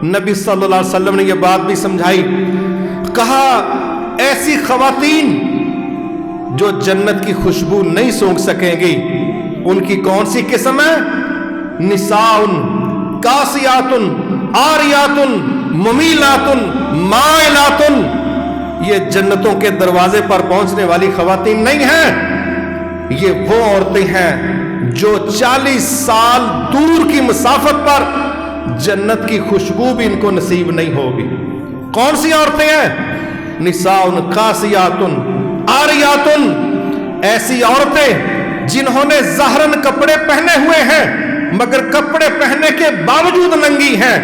नबी सल्लल्लाहु अलैहि वसल्लम ने यह बात भी समझाई, कहा ऐसी खवातीन जो जन्नत की खुशबू नहीं सूंघ सकेंगी उनकी कौन सी किस्म है? निसाउन कासियातुन आरियातुन मुमीलातुन माइलातुन। ये जन्नतों के दरवाजे पर पहुंचने वाली खवातीन नहीं हैं, ये वो औरतें हैं जो 40 साल दूर की मुसाफत पर जन्नत की खुशबू भी इनको नसीब नहीं होगी। कौन सी औरतें हैं? निसाउन कासियातुन आरियातुन। ऐसी औरतें जिन्होंने ज़ाहरन कपड़े पहने हुए हैं मगर कपड़े पहनने के बावजूद नंगी हैं।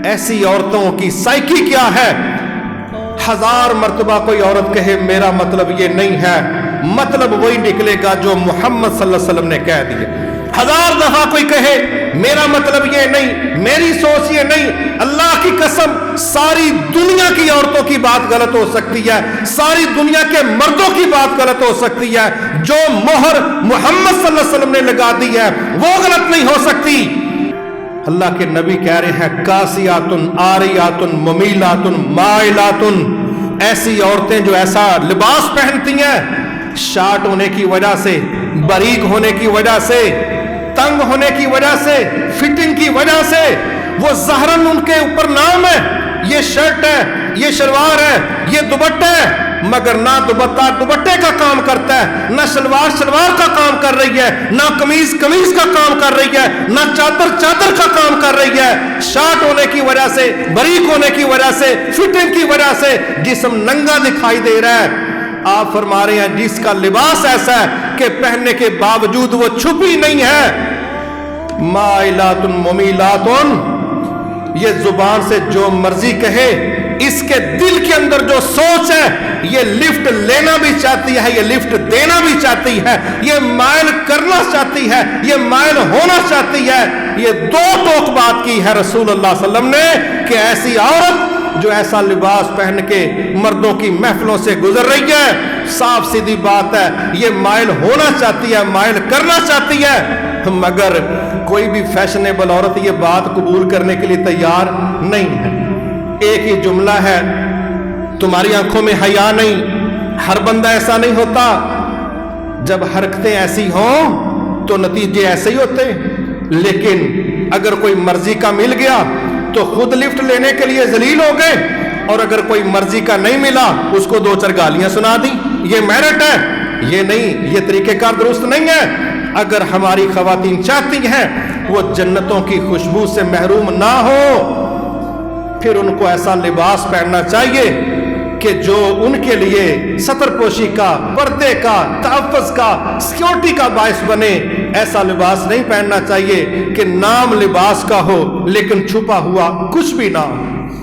ऐसी औरतों की साइकी क्या है? 1000 मर्तबा कोई औरत कहे मेरा मतलब ये नहीं है, मतलब वही निकलेगा जो मोहम्मद सल्लल्लाहु अलैहि वसल्लम ने कह दिया। 1000 दफा कोई कहे मेरा मतलब ये नहीं, मेरी सोच ये नहीं, अल्लाह की कसम सारी दुनिया की औरतों की बात गलत हो सकती है, सारी दुनिया के मर्दों की बात गलत हो सकती है, जो मोहर मोहम्मद सल्लल्लाहु अलैहि वसल्लम ने लगा दी है वो गलत नहीं हो सकती। अल्लाह के नबी कह रहे हैं कासियातुन आरियातुन मुमीलातुन माइलातुन। ऐसी औरतें जो ऐसा लिबास पहनती हैं शार्ट होने की वजह से, बारीक होने की वजह से, तंग होने की वजह से, फिटिंग की वजह से, वो ज़हरन उनके ऊपर नाम है, ये शर्ट है, ये शलवार है, ये दुपट्टा है, मगर ना दुपट्टा दुपट्टे का काम करता है, ना शलवार शलवार का काम कर रही है, ना कमीज कमीज का काम कर रही है, ना चादर चादर का काम कर रही है। शार्ट होने की वजह से, बारीक होने की वजह से, फिटिंग की वजह से जिस्म नंगा दिखाई दे रहा है। आप फरमा रहे हैं जिसका लिबास ऐसा है कि पहनने के बावजूद वो छुपी नहीं है। माइलातुन मुमीलातुन, ये जुबान से जो मर्जी कहे, इसके दिल के अंदर जो सोच है ये लिफ्ट लेना भी चाहती है, ये लिफ्ट देना भी चाहती है, ये माइल करना चाहती है, ये माइल होना चाहती है। ये दो टोक बात की है रसूलुल्लाह सल्लल्लाहु अलैहि वसल्लम ने कि ऐसी औरत जो ऐसा लिबास पहन के मर्दों की महफिलों से गुजर रही है, साफ सीधी बात है ये माइल होना चाहती है, माइल करना चाहती है, मगर कोई भी फैशनेबल औरत ये बात कबूल करने के लिए तैयार नहीं है। एक ही जुमला है, तुम्हारी आंखों में हया नहीं। हर बंदा ऐसा नहीं होता, जब हरकतें ऐसी हों तो नतीजे ऐसे ही होते। लेकिन अगर कोई मर्जी का मिल गया तो खुद लिफ्ट लेने के लिए जलील हो गए, और अगर कोई मर्जी का नहीं मिला उसको 2-4 गालियां सुना दी। ये मेरिट है, ये नहीं, ये तरीकेकार दुरुस्त नहीं है। अगर हमारी खवातीन चाहती हैं वो जन्नतों की खुशबू से महरूम ना हो, फिर उनको ऐसा लिबास पहनना चाहिए कि जो उनके लिए सतरपोशी का, पर्दे का, तहफ़्फ़ुज़ का, सिक्योरिटी का बायस बने। ऐसा लिबास नहीं पहनना चाहिए कि नाम लिबास का हो लेकिन छुपा हुआ कुछ भी ना हो।